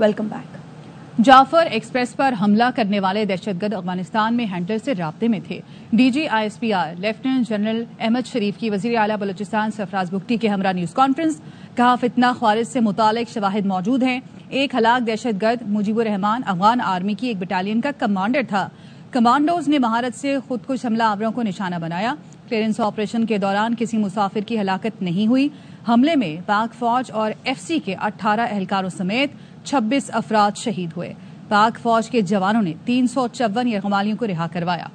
Welcome back. Jafar express पर हमला करने वाले दहशतगर्द अफगानिस्तान में हैंडलर से राब्ते में थे। DG ISPR lieutenant general Ahmed Sharif की वजीर आला बलूचिस्तान सरफराज बुख्ती के हमरा न्यूज कॉन्फ्रेंस। कहा, फितना ख्वारिज से मुतालिक शवाहिद मौजूद हैं। एक हलाक दहशतगर्द मुजीबुर रहमान अफगान आर्मी की एक बटालियन का कमांडर था। कमांडोज ने महारत से खुदकुश हमला आवरों को निशाना बनाया। क्लियरेंस ऑपरेशन के दौरान किसी मुसाफिर की हलाकत नहीं हुई। हमले में पाक फौज और FC के 18 एहलकारों समेत 26 अफराद शहीद हुए। पाक फौज के जवानों ने 354 यरगमालियों को रिहा करवाया।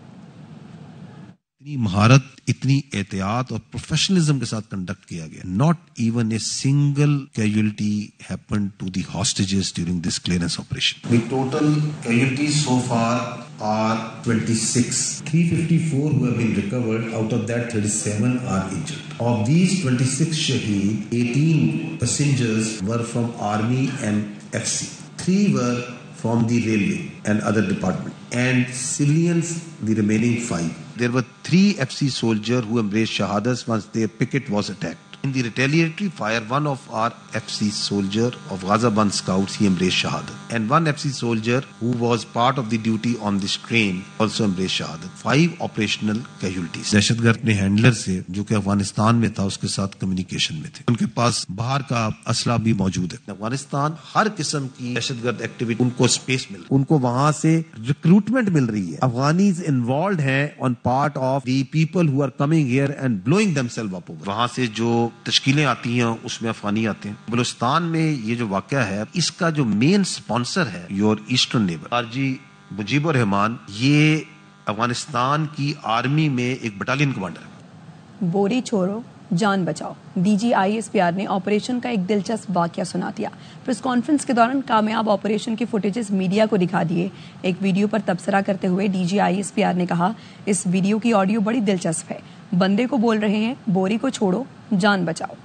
इतनी महारत, इतनी एहतियात और प्रोफेशनलिज्म के साथ कंडक्ट किया गया। Not even a single casualty happened to the hostages during this clearance operation. The total casualties so far are 26. 354 who have been recovered. Out of that, 37 are injured. Of these 26 shaheed, 18 passengers were from Army and FC. 3 were from the railway and other department. And civilians, the remaining 5. There were 3 FC soldiers who embraced shahadas once their picket was attacked. In the retaliatory fire, one of our FC soldier of Ghazaband scouts, he embraced Shahadat. And one FC soldier who was part of the duty on this train also embraced Shahadat. 5 operational casualties. दहशतगर्द ने handler से, जो कि अफगानिस्तान में था, उसके साथ communication में थे। उनके पास बाहर का असला भी मौजूद है। अफगानिस्तान हर किस्म की दहशतगर्द एक्टिविटी, उनको स्पेस मिल, उनको वहां से रिक्रूटमेंट मिल रही है। अफगानीज इन्वॉल्व हैं on part of the people who are coming here and blowing themselves up. वहां से जो तश्कीलें आती हैं उसमें अफगानी आते हैं। बलूचिस्तान में ये जो वाकया है, इसका जो मेन स्पॉन्सर है योर ईस्टर्न नेबर आरजी मुजीबुर रहमान, ये अफगानिस्तान की आर्मी में एक बटालियन कमांडर है। बोरी छोड़ो जान बचाओ। DG ISPR ने ऑपरेशन का एक दिलचस्प वाकया सुना दिया। प्रेस कॉन्फ्रेंस के दौरान कामयाब ऑपरेशन के फुटेजेस मीडिया को दिखा दिए। एक वीडियो पर तबसरा करते हुए DG ISPR ने कहा, इस वीडियो की ऑडियो बड़ी दिलचस्प है। बंदे को बोल रहे हैं, बोरी को छोड़ो जान बचाओ।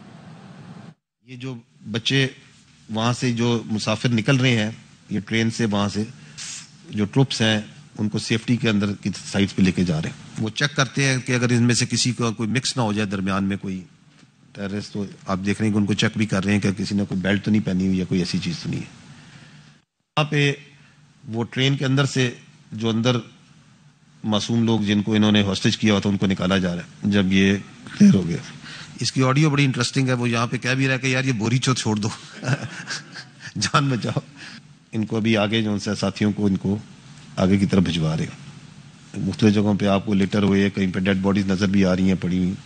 ये जो बच्चे वहां से जो मुसाफिर निकल रहे हैं, ये ट्रेन से, वहां से जो ट्रुप्स हैं उनको सेफ्टी के अंदर की साइड पे लेके जा रहे हैं। वो चेक करते हैं कि अगर इनमें से किसी का कोई मिक्स ना हो जाए दरमियान में कोई टेररिस्ट, तो आप देख रहे हैं कि उनको चेक भी कर रहे हैं कि किसी ने कोई बेल्ट तो नहीं पहनी हुई या कोई ऐसी चीज तो नहीं है। वहां पे वो ट्रेन के अंदर से जो अंदर मासूम लोग जिनको इन्होंने हॉस्टेज किया हुआ था उनको निकाला जा रहा है। जब ये क्लियर हो गया, इसकी ऑडियो बड़ी इंटरेस्टिंग है। वो यहाँ पे कह भी रहा है कि यार ये बोरी चो छोड़ दो जान बचाओ। इनको अभी आगे जो उनसे साथियों को इनको आगे की तरफ भिजवा रहे हैं। मुख्तलिफ जगहों पे आपको लेटर हुए, कहीं पे डेड बॉडीज नजर भी आ रही हैं पड़ी हुई।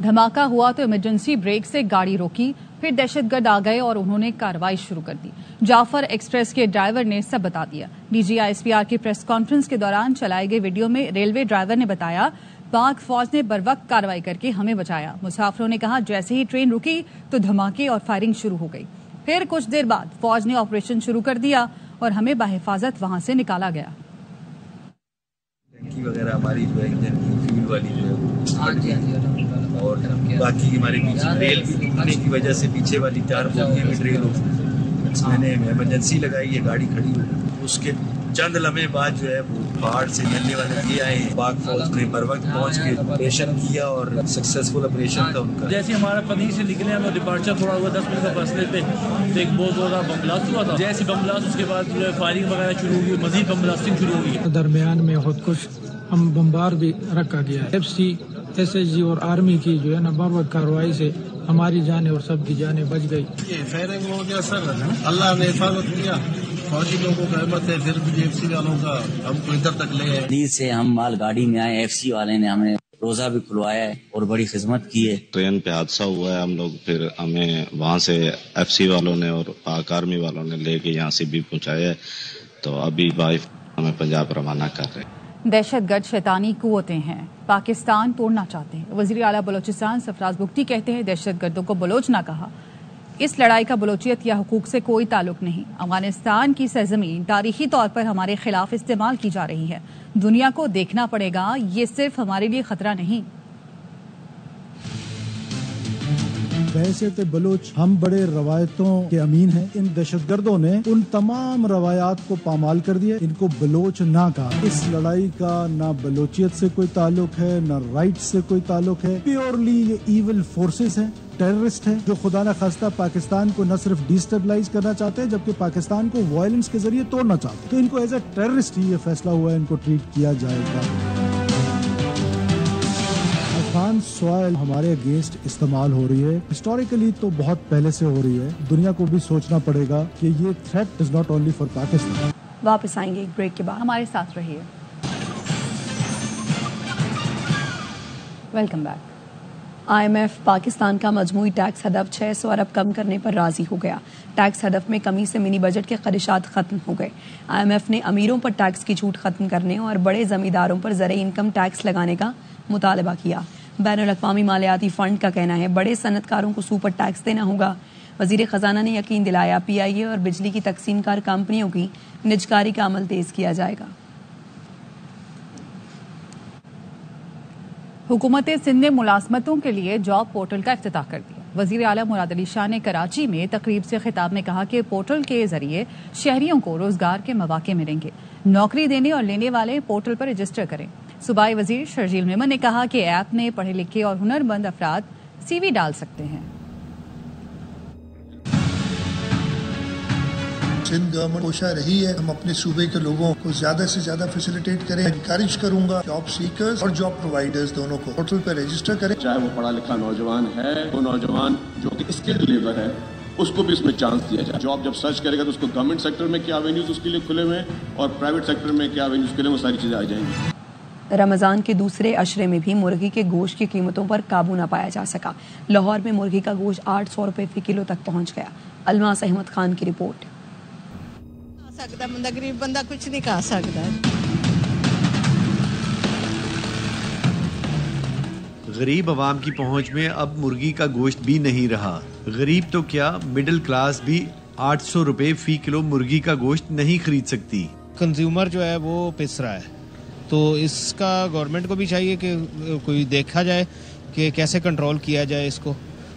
धमाका हुआ तो इमरजेंसी ब्रेक से गाड़ी रोकी, फिर दहशतगर्द आ गए और उन्होंने कार्रवाई शुरू कर दी। जाफर एक्सप्रेस के ड्राइवर ने सब बता दिया। DG ISPR की प्रेस कॉन्फ्रेंस के दौरान चलाए गए वीडियो में रेलवे ड्राइवर ने बताया, पाक फौज ने बरवक्त कार्रवाई करके हमें बचाया। मुसाफिरों ने कहा, जैसे ही ट्रेन रुकी तो धमाके और फायरिंग शुरू हो गई। फिर कुछ देर बाद फौज ने ऑपरेशन शुरू कर दिया और हमें बाहिफाजत वहां से निकाला गया। टंकी वगैरह हमारी जो है इंजन की फ्यूल वाली जो है, और बाकी हमारे पीछे रेल भी टूटने की वजह से पीछे वाली 4 बोगियां भी ट्रेन हो गई। मैंने इमरजेंसी लगाई है, गाड़ी खड़ी हुई। उसके चंद लम्हे बाद जो है वो पहाड़ से मिलने वाले ये आए। पाक फौज ने बर वक्त पहुंच के ऑपरेशन किया और सक्सेसफुल ऑपरेशन था उनका। जैसे हमारा पनीर से निकले हमें डिपार्चर थोड़ा हुआ 10 मिनट का फासले पे, तो एक बहुत बड़ा बम ब्लास्ट हुआ था। जैसे बम ब्लास्ट, उसके बाद जो है फायरिंग वगैरह शुरू हुई, मजीद बम ब्लास्टिंग शुरू हुई। दरमियान में खुदकुश हम बम्बार भी रखा गया। FC, SSG और आर्मी की जो है ना बर वक्त कार्रवाई से हमारी जाने और सबकी जाने बच गई। ये फायरिंग हो गया सर, अल्लाह ने हिफाजत किया। फौजी लोगों का हिम्मत है, फिर भी FC वालों का हमको इधर तक ले आए। दिल्ली से हम मालगाड़ी में आए, FC वाले ने हमें रोजा भी खुलवाया है और बड़ी खिदमत की है। ट्रेन पे हादसा हुआ है, हम लोग फिर हमें वहाँ से FC वालों ने और पाक आर्मी वालों ने लेके यहाँ से भी पहुँचाया है। तो अभी भाई हमें पंजाब रवाना कर रहे हैं। दहशतगर्द शैतानी कुव्वतें हैं, पाकिस्तान तोड़ना चाहते हैं। वज़ीर आला बलूचिस्तान सरफराज बुख्ती कहते हैं, दहशतगर्दों को बलोच ना कहा। इस लड़ाई का बलोचियत या हुकूक से कोई ताल्लुक नहीं। अफगानिस्तान की सरजमीन तारीखी तौर पर हमारे खिलाफ इस्तेमाल की जा रही है। दुनिया को देखना पड़ेगा, ये सिर्फ हमारे लिए खतरा नहीं। बहसियत बलोच हम बड़े रवायतों के अमीन हैं। इन दहशतगर्दों ने उन तमाम रवायात को पामाल कर दिया, इनको बलोच ना कहा। इस लड़ाई का ना बलोचियत से कोई ताल्लुक है, ना राइट से कोई ताल्लुक है। प्योरली ये ईविल फोर्सेस हैं, टेररिस्ट हैं, जो खुदा न खास्ता पाकिस्तान को न सिर्फ डिस्टेबलाइज करना चाहते हैं जबकि पाकिस्तान को वायलेंस के जरिए तोड़ना चाहते हैं। तो इनको एज ए टेररिस्ट ही ये फैसला हुआ है, इनको ट्रीट किया जाएगा। अफगान सॉइल हमारे अगेंस्ट इस्तेमाल हो रही है, हिस्टोरिकली तो बहुत पहले से हो रही है। दुनिया को भी सोचना पड़ेगा कि ये threat is not only for Pakistan. वापस आएंगे एक ब्रेक के बाद, हमारे साथ रहिए। Welcome back. IMF पाकिस्तान का मजमूई टैक्स हदफ 600 अरब कम करने पर राजी हो गया। टैक्स हदफ में कमी से मिनी बजट के खदशात खत्म हो गए। IMF ने अमीरों पर टैक्स की छूट खत्म करने और बड़े जमींदारों पर ज़र इनकम टैक्स लगाने का मुतालबा किया। बैनुल अक़वामी मालियाती फ़ंड का कहना है बड़े सनतकारों को सुपर टैक्स देना होगा। वज़ीर ख़जाना ने यकीन दिलाया PIA और बिजली की तकसीमकार कंपनियों की निजकारी का अमल तेज़ किया जाएगा। हुकूमत सिंध ने मुलाजमतों के लिए जॉब पोर्टल का इफ्तिताह कर दिया। वज़ीर आला मुराद अली शाह ने कराची में तकरीब से खिताब में कहा कि पोर्टल के जरिए शहरियों को रोजगार के मौके मिलेंगे। नौकरी देने और लेने वाले पोर्टल पर रजिस्टर करें। सूबाई वजीर शर्जील मेमन ने कहा कि ऐप में पढ़े लिखे और हुनरमंद अफराद CV डाल सकते हैं। सिंध गवर्नमेंट कोशिश रही है हम अपने सूबे के लोगों को ज्यादा से ज्यादा फैसिलिटेट करें। एनकरेज करूंगा जॉब सीकर्स और जॉब प्रोवाइडर्स दोनों को पोर्टल पर रजिस्टर करें। चाहे वो पढ़ा लिखा नौजवान है, वो नौजवान जो कि स्किल्ड लेबर है, उसको भी इसमें चांस दिया जाए। जॉब जब सर्च करेगा तो उसको गवर्नमेंट सेक्टर में क्या एवेन्यूज उसके लिए खुले हुए और प्राइवेट सेक्टर में क्या एवेन्यूज खुले, वो सारी चीजें आ जाएंगी। रमजान के दूसरे अशरे में भी मुर्गी के गोश्त की कीमतों पर काबू न पाया जा सका। लाहौर में मुर्गी का गोश्त 800 रुपए फी किलो तक पहुंच गया। अलमास अहमद खान की रिपोर्ट। बंदा गरीब बंदा कुछ नहीं खा सकता। गरीब आवाम की पहुंच में अब मुर्गी का गोश्त भी नहीं रहा। गरीब तो क्या, मिडिल क्लास भी 800 रुपए फी किलो मुर्गी का गोश्त नहीं खरीद सकती। कंज्यूमर जो है वो पिस रहा है, तो इसका गवर्नमेंट को भी चाहिए कि कोई देखा जाए कि कैसे कंट्रोल किया जाए इसको।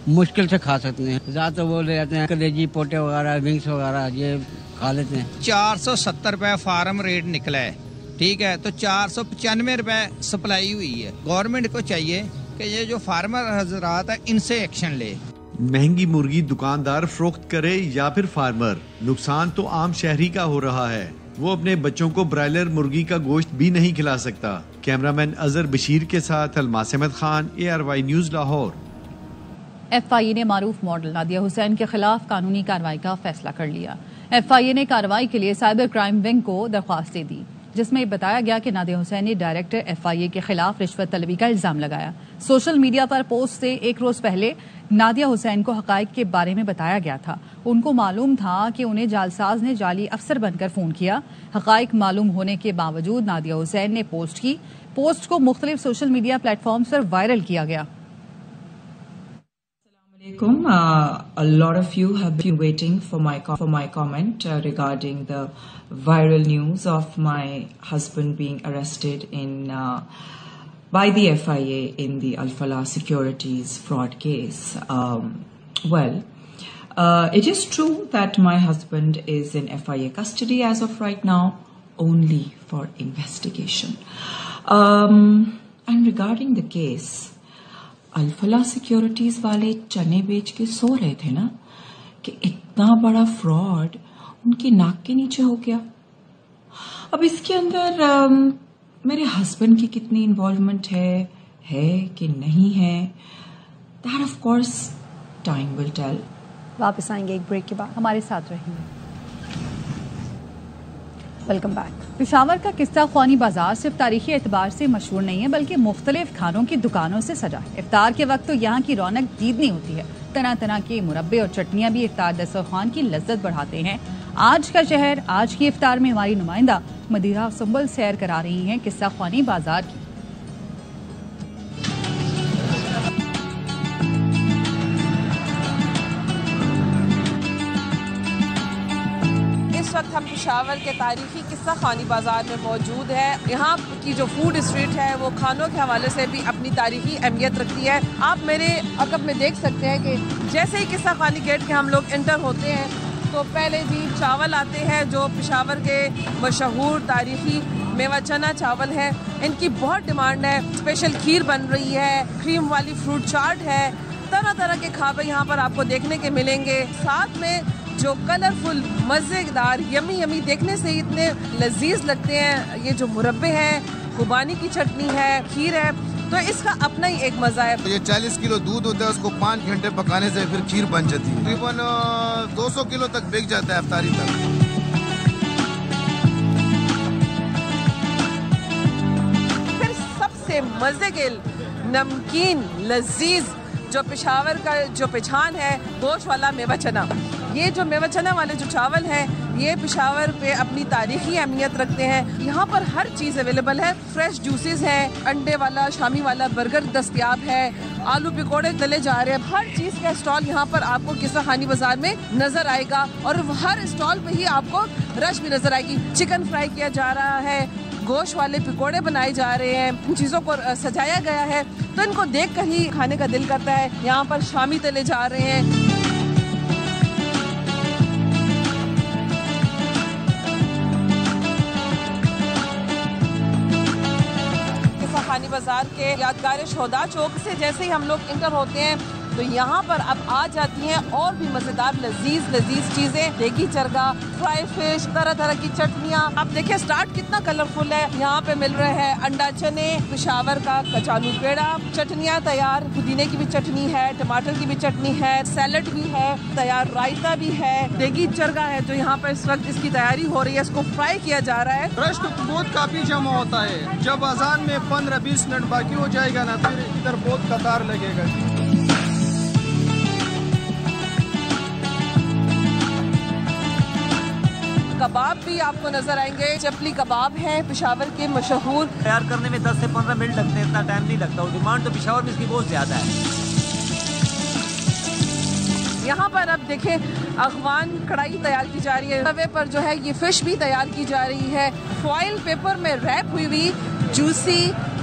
मुश्किल से खा सकते हैं, ज़्यादा बोल रहे जाते हैं कलेजी पोटे वगैरह विंग्स वगैरह ये खा लेते हैं। 470 रुपए फार्म रेट निकला है, ठीक है, तो 495 रुपए सप्लाई हुई है। गवर्नमेंट को चाहिए कि ये जो फार्मर हजरात है इनसे एक्शन ले। महंगी मुर्गी दुकानदार फरोख्त करे या फिर फार्मर, नुकसान तो आम शहरी का हो रहा है। वो अपने बच्चों को ब्रायलर मुर्गी का गोश्त भी नहीं खिला सकता। कैमरामैन अजहर बशीर के साथ Almas Ahmed Khan, ARY news Lahore. FIA ने मारूफ मॉडल नादिया हुसैन के खिलाफ कानूनी कार्रवाई का फैसला कर लिया। FIA ने कार्रवाई के लिए साइबर क्राइम विंग को दरख्वास्त दे दी, जिसमें बताया गया कि नादिया हुसैन ने डायरेक्टर FIA के खिलाफ रिश्वत तलबी का इल्जाम लगाया। सोशल मीडिया पर पोस्ट से एक रोज पहले नादिया हुसैन को हकायक के बारे में बताया गया था। उनको मालूम था कि उन्हें जालसाज ने जाली अफसर बनकर फोन किया। हकायक मालूम होने के बावजूद नादिया हुसैन ने पोस्ट की। पोस्ट को मुख्तलिफ सोशल मीडिया प्लेटफॉर्म्स पर वायरल किया गया। A lot of you have been waiting for my comment regarding the viral news of my husband being arrested by the FIA in the Al Falah Securities fraud case. It is true that my husband is in FIA custody as of right now, only for investigation. And regarding the case, Al Falah securities वाले चने बेच के सो रहे थे ना कि इतना बड़ा फ्रॉड उनकी नाक के नीचे हो गया। अब इसके अंदर मेरे हस्बैंड की कितनी इन्वॉल्वमेंट है कि नहीं है, that of course time will tell. वापस आएंगे एक ब्रेक के बाद, हमारे साथ रहेंगे। Welcome back. पेशावर का किस्सा ख्वानी बाजार सिर्फ तारीखी एतबार से मशहूर नहीं है बल्कि मुख्तलिफ खानों की दुकानों से सजा है। इफ्तार के वक्त तो यहाँ की रौनक दीदनी होती है। तरह तरह के मुरब्बे और चटनियाँ भी इफ्तार दस्तरखान की लज्जत बढ़ाते हैं। आज का शहर, आज की इफ्तार में हमारी नुमाइंदा मदीरा सुंबल सैर करा रही हैं किस्सा ख्वानी बाजार की। इस वक्त हम पेशावर के तारीखी किस्सा खानी बाजार में मौजूद है। यहाँ की जो फूड स्ट्रीट है वो खानों के हवाले से भी अपनी तारीखी अहमियत रखती है। आप मेरे अकब में देख सकते हैं कि जैसे ही किस्सा खानी गेट के हम लोग एंटर होते हैं तो पहले जी चावल आते हैं जो पेशावर के मशहूर तारीखी मेवा चना चावल है। इनकी बहुत डिमांड है। स्पेशल खीर बन रही है, क्रीम वाली फ्रूट चाट है, तरह तरह के खावे यहाँ पर आपको देखने के मिलेंगे। साथ में जो कलरफुल मज़ेदार यमी यमी देखने से इतने लजीज लगते हैं ये जो मुरब्बे हैं, खुबानी की चटनी है, खीर है, तो इसका अपना ही एक मजा है। ये 40 किलो दूध होता है, उसको 5 घंटे पकाने से फिर खीर बन जाती है। तकरीबन 200 किलो तक बिक जाता है इफ्तारी तक। फिर सबसे मजे के नमकीन लजीज जो पेशावर का जो पहचान है, गोश्त वाला मेवा चना। ये जो मेवा चना वाले जो चावल हैं ये पेशावर पे अपनी तारीखी अहमियत रखते हैं। यहाँ पर हर चीज़ अवेलेबल है। फ्रेश जूसेस हैं, अंडे वाला शामी वाला बर्गर दस्तयाब है, आलू पकौड़े तले जा रहे हैं। हर चीज़ का स्टॉल यहाँ पर आपको किस्सा खानी बाजार में नजर आएगा और हर स्टॉल पे ही आपको रश भी नजर आएगी। चिकन फ्राई किया जा रहा है, गोश्त वाले पकौड़े बनाए जा रहे हैं, इन चीज़ों को सजाया गया है तो इनको देख कर ही खाने का दिल करता है। यहाँ पर शामी तले जा रहे हैं। खानी बाजार के यादगार शोदा चौक से जैसे ही हम लोग इंटर होते हैं तो यहाँ पर अब आ जाती हैं और भी मजेदार लजीज चीजें। देगी चरगा, फ्राई फिश, तरह तरह की चटनियाँ। आप देखिए स्टार्ट कितना कलरफुल है। यहाँ पे मिल रहे हैं अंडा चने, पेशावर का कचालू पेड़ा, चटनियाँ तैयार, पुदीने की भी चटनी है, टमाटर की भी चटनी है, सैलड भी है तैयार, रायता भी है। देगी चरगा है जो यहाँ पर इस वक्त इसकी तैयारी हो रही है, इसको फ्राई किया जा रहा है। रश तो बहुत काफी जमा होता है। जब अजान में 15-20 मिनट बाकी हो जाएगा ना फिर इधर बहुत कतार लगेगा। कबाब भी आपको नजर आएंगे। चपली कबाब है पेशावर के मशहूर। तैयार करने में 10 से 15 मिनट लगते हैं, इतना टाइम नहीं लगता और डिमांड तो पेशावर में इसकी बहुत ज्यादा है। यहाँ पर अब देखें अफगान कढ़ाई तैयार की जा रही है। तवे पर जो है ये फिश भी तैयार की जा रही है। फॉइल पेपर में रैप हुई हुई जूसी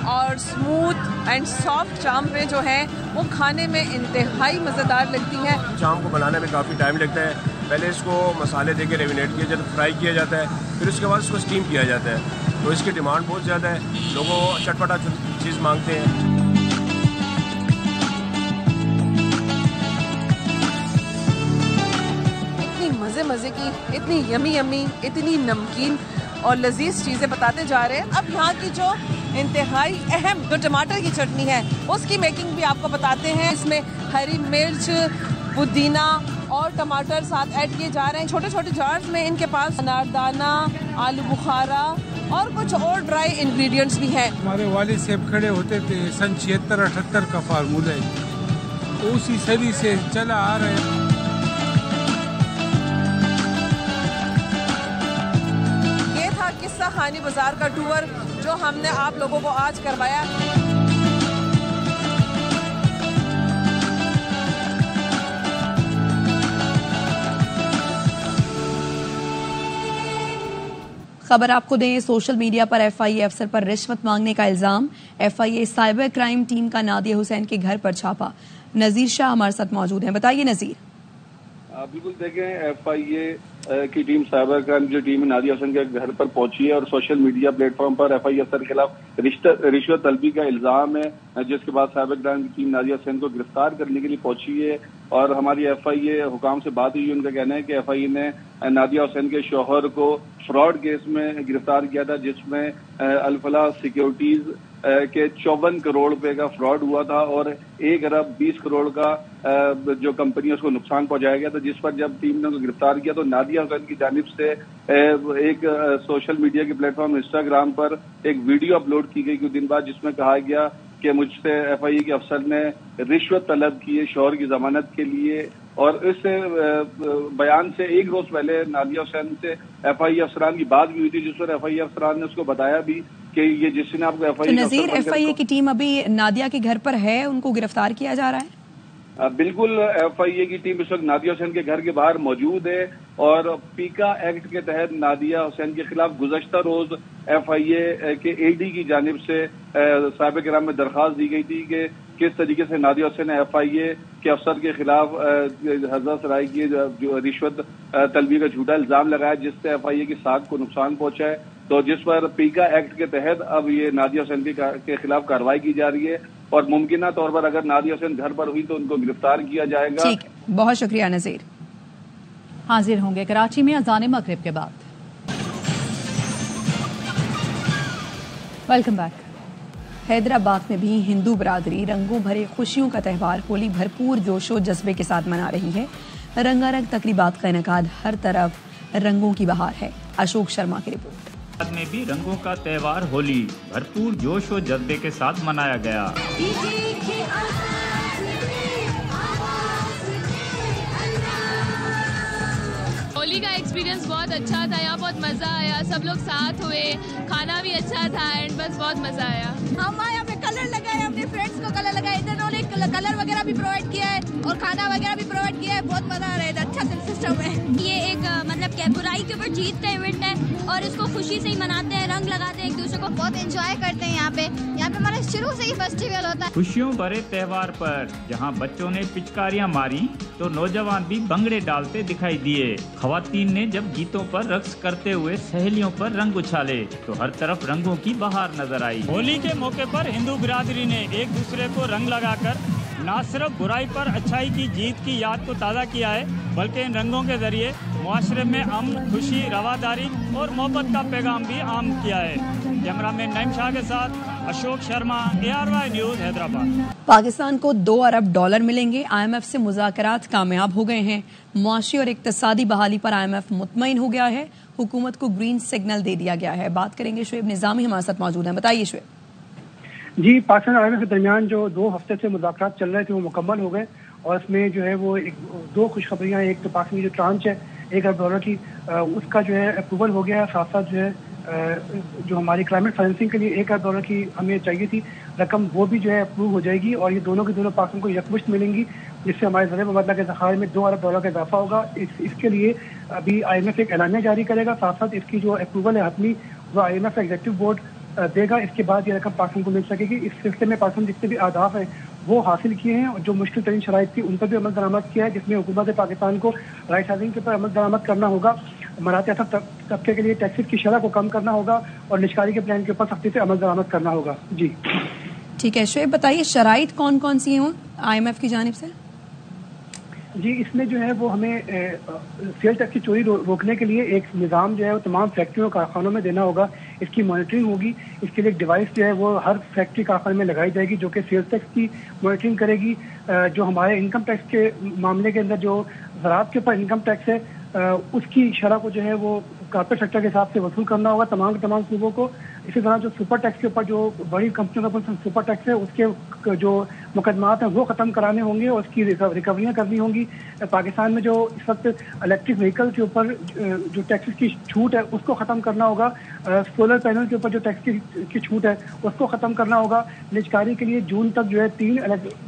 और स्मूथ एंड सॉफ्ट चाम्पे जो है वो खाने में इंतहाई मजेदार लगती हैं। चाम को बनाने में काफ़ी टाइम लगता है। पहले इसको मसाले देके रेविनेट किया जाता है, फ्राई किया जाता है, फिर उसके बाद इसको स्टीम किया जाता है। तो इसकी डिमांड बहुत ज़्यादा है, लोगों चटपटा चीज़ मांगते हैं। इतनी मज़े की, इतनी यमी, इतनी नमकीन और लजीज चीज़ें बताते जा रहे हैं। अब यहाँ की जो इंतहाई अहम जो टमाटर की चटनी है उसकी मेकिंग भी आपको बताते हैं। इसमें हरी मिर्च, पुदीना और टमाटर साथ ऐड किए जा रहे हैं। छोटे छोटे जार्स में इनके पास अनारदाना, आलू बुखारा और कुछ और ड्राई इंग्रेडिएंट्स भी हैं। हमारे वालिद साहब खड़े होते थे सन 76-78 का फार्मूला है, उसी सदी से चला आ रहे हैं। ये था किस्सा खानी बाजार का टूर जो हमने आप लोगों को आज करवाया। खबर आपको दें, सोशल मीडिया पर एफआईए अफसर पर रिश्वत मांगने का इल्जाम। एफआईए साइबर क्राइम टीम का नादिया हुसैन के घर पर छापा। नजीर शाह हमारे साथ मौजूद हैं, बताइए नजीर। बिल्कुल देखें, एफआईए की टीम साइबर क्राइम जो टीम है नादिया हुसैन के घर पर पहुंची है और सोशल मीडिया प्लेटफॉर्म पर एफआईए अफसर के खिलाफ रिश्वत तलबी का इल्जाम है, जिसके बाद साइबर क्राइम की टीम नादिया हुसैन को गिरफ्तार करने के लिए पहुंची है। और हमारी एफआईए हुकाम से बात हुई, उनका कहना है कि एफआईए ने नादिया हुसैन के शौहर को फ्रॉड केस में गिरफ्तार किया था, जिसमें अल-फलाह सिक्योरिटीज के 54 करोड़ रुपए का फ्रॉड हुआ था और 1 अरब 20 करोड़ का जो कंपनी उसको नुकसान पहुंचाया गया था। जिस पर जब टीम ने उनको गिरफ्तार किया तो नादिया हुसैन की जानिब से एक सोशल मीडिया के प्लेटफॉर्म इंस्टाग्राम पर एक वीडियो अपलोड की गई कुछ दिन बाद, जिसमें कहा गया कि मुझसे एफआईए के अफसर ने रिश्वत तलब की है शौहर की जमानत के लिए। और इस बयान से एक रोज पहले नादिया हुसैन से एफआईए अफसरान की बात भी हुई थी, जिस पर एफआईए अफसरान ने उसको बताया भी कि ये जिसने आपको एफआईए नजीर, एफआईए की टीम अभी नादिया के घर पर है, उनको गिरफ्तार किया जा रहा है? बिल्कुल, एफआईए की टीम इस वक्त नादिया हुसैन के घर के बाहर मौजूद है और पीका एक्ट के तहत नादिया हुसैन के खिलाफ गुज़श्ता रोज FIA के AD की जानिब से साहिब किराम में दरख्वास्त दी गई थी कि किस तरीके से नादिया हुसैन ने FIA के अफसर के खिलाफ हज़रत सराय की जो रिश्वत तलबी का झूठा इल्जाम लगाया, जिससे FIA की साख को नुकसान पहुंचा है। तो जिस पर पीका एक्ट के तहत अब ये नादिया हुसैन के खिलाफ कार्रवाई की जा रही है और मुमकिन तौर पर अगर नादिया हुसैन घर पर हुई तो उनको गिरफ्तार किया जाएगा। ठीक, बहुत शुक्रिया नज़ीर। हाजिर होंगे कराची में अज़ान मगरिब के बाद। Welcome back. हैदराबाद में भी हिंदू बरादरी रंगों भरे खुशियों का त्यौहार होली भरपूर जोशो जज्बे के साथ मना रही है। रंगारंग तकरीबात का इनेकाद, हर तरफ रंगों की बहार है। अशोक शर्मा की रिपोर्ट। में भी रंगों का त्यौहार होली भरपूर जोश और जज्बे के साथ मनाया गया। होली का एक्सपीरियंस बहुत अच्छा था, यहाँ बहुत मजा आया, सब लोग साथ हुए, खाना भी अच्छा था एंड बस बहुत मजा आया। हम यहाँ पे कलर लगाए, अपने फ्रेंड्स को कलर लगाए, इन्होंने कलर वगैरह भी प्रोवाइड किया है और खाना वगैरह भी प्रोवाइड किया है। बहुत मजा आ रहा है, अच्छा सिस्टम है। ये एक मतलब क्या बुराई के ऊपर जीत का इवेंट है और इसको खुशी से ही मनाते हैं, रंग लगाते हैं एक दूसरे को, बहुत एंजॉय करते हैं। यहाँ पे हमारा शुरू से ही फेस्टिवल होता है। खुशियों भरे त्योहार पर जहाँ बच्चों ने पिचकारियाँ मारी तो नौजवान भी भंगड़े डालते दिखाई दिए। खवातीन ने जब गीतों पर रक्स करते हुए सहेलियों पर रंग उछाले तो हर तरफ रंगों की बहार नजर आई। होली के मौके पर हिंदू बिरादरी ने एक दूसरे को रंग लगाकर न सिर्फ बुराई पर अच्छाई की जीत की याद को ताज़ा किया है, बल्कि इन रंगों के जरिए मुआशरे में अमन, खुशी, रवादारी और मोहब्बत का पैगाम भी आम किया है। कैमरामैन नईम शाह के साथ अशोक शर्मा, ARY न्यूज़, हैदराबाद। पाकिस्तान को $2 अरब मिलेंगे। IMF से मुज़ाकरात कामयाब हो गए हैं। मुआशी और इक्तसादी बहाली पर IMF मुतमईन हो गया है। हुकूमत को ग्रीन सिग्नल दे दिया गया है। बात करेंगे शुएब निज़ामी हमारे साथ मौजूद हैं। बताइए शुएब। जी, पाकिस्तान और IMF के दरमियान जो 2 हफ्ते से मुज़ाकरात चल रहे थे वो मुकम्मल हो गए और इसमें जो है वो 2 खुशखबरियाँ। एक तो पाकिस्तान की जो ट्रांच है $1 अरब की, उसका जो है अप्रूवल हो गया है। साथ साथ जो है जो हमारी क्लाइमेट फाइनेंसिंग के लिए $1 अरब की हमें चाहिए थी रकम, वो भी जो है अप्रूव हो जाएगी और ये दोनों की दोनों पाकिस्तान को यकमुश्त मिलेंगी, जिससे हमारे ज़रिए मुबादला के ज़खायर में $2 अरब का इजाफा होगा। इसके लिए अभी IMF एक ऐलानिया जारी करेगा। साथ साथ इसकी जो अप्रूवल है हतमी वो IMF एग्जीक्यूटिव बोर्ड देगा। इसके बाद ये रकम पाकिस्तान को मिल सकेगी। इस सिलसिले में पाकिस्तान जितने भी अहदाफ हैं वो हासिल किए हैं और जो मुश्किल तरीन शराइत थी उन पर भी अमल दरामद किया है, जिसमें हुकूमत पाकिस्तान को राइट हाउसिंग के ऊपर अमल दरामद करना होगा, मराठी तबके के लिए टैक्सेस की शरह को कम करना होगा और निष्कारी के प्लान के ऊपर सख्ती से अमल दरामद करना होगा। जी ठीक है शुएब, बताइए शराइत कौन कौन सी हैं IMF की जानिब से? जी, इसमें जो है वो हमें सेल टैक्स की चोरी रोकने के लिए एक निज़ाम जो है वो तमाम फैक्ट्रियों कारखानों में देना होगा। इसकी मॉनिटरिंग होगी। इसके लिए एक डिवाइस जो है वो हर फैक्ट्री कारखाने में लगाई जाएगी जो कि सेल्स टैक्स की मॉनिटरिंग करेगी। जो हमारे इनकम टैक्स के मामले के अंदर जो ज़राअत के ऊपर इनकम टैक्स है उसकी शरह को जो है वो कॉर्पोरेट सेक्टर के हिसाब से वसूल करना होगा तमाम सूबों को। इसी तरह जो सुपर टैक्स के ऊपर जो बड़ी कंपनियों का सुपर टैक्स है उसके जो मुकदमात हैं वो ख़त्म कराने होंगे और उसकी रिकवरियाँ करनी होंगी। पाकिस्तान में जो इस वक्त इलेक्ट्रिक व्हीकल के ऊपर जो टैक्सेस की छूट है उसको ख़त्म करना होगा। सोलर पैनल के ऊपर जो टैक्स की छूट है उसको ख़त्म करना होगा। निजकारी के लिए जून तक जो है 3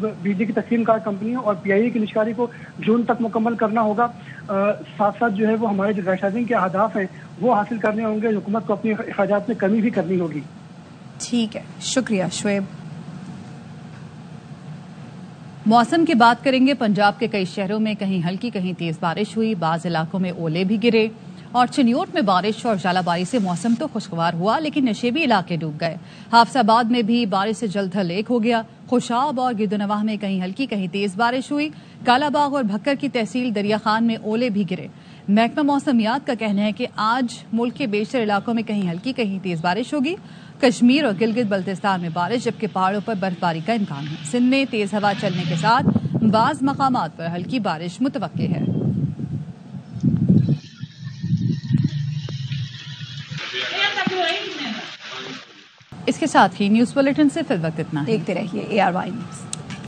बिजली की तकसीम कार कंपनियों और PIA की निजकारी को जून तक मुकम्मल करना होगा। साथ साथ जो है वो हमारे जो राइशाजिंग के अहदाफ हैं वो हासिल करने होंगे। हुकूमत को अपनी अखराजात में कमी भी करनी होगी। ठीक है, शुक्रिया शुएब। मौसम की बात करेंगे। पंजाब के कई शहरों में कहीं हल्की कहीं तेज बारिश हुई, बाज़ इलाकों में ओले भी गिरे और चिन्योट में बारिश और जालाबारी से मौसम तो खुशगवार हुआ लेकिन नशेबी इलाके डूब गए। हाफसाबाद में भी बारिश से जलथल एक हो गया। खुशाब और गिरदनवाह में कहीं हल्की कहीं तेज बारिश हुई। कालाबाग और भक्कर की तहसील दरिया खान में ओले भी गिरे। महकमा मौसमियात का कहना है कि आज मुल्क के बेशतर इलाकों में कहीं हल्की कहीं तेज बारिश होगी। कश्मीर और गिलगित बल्तिस्तान में बारिश जबकि पहाड़ों पर बर्फबारी का इम्कान है। सिंध में तेज हवा चलने के साथ बाज मकामात पर हल्की बारिश मुतवक्के है। इसके साथ ही न्यूज़ बुलेटिन से फिल वक्त इतना। देखते रहिए ARY न्यूज़।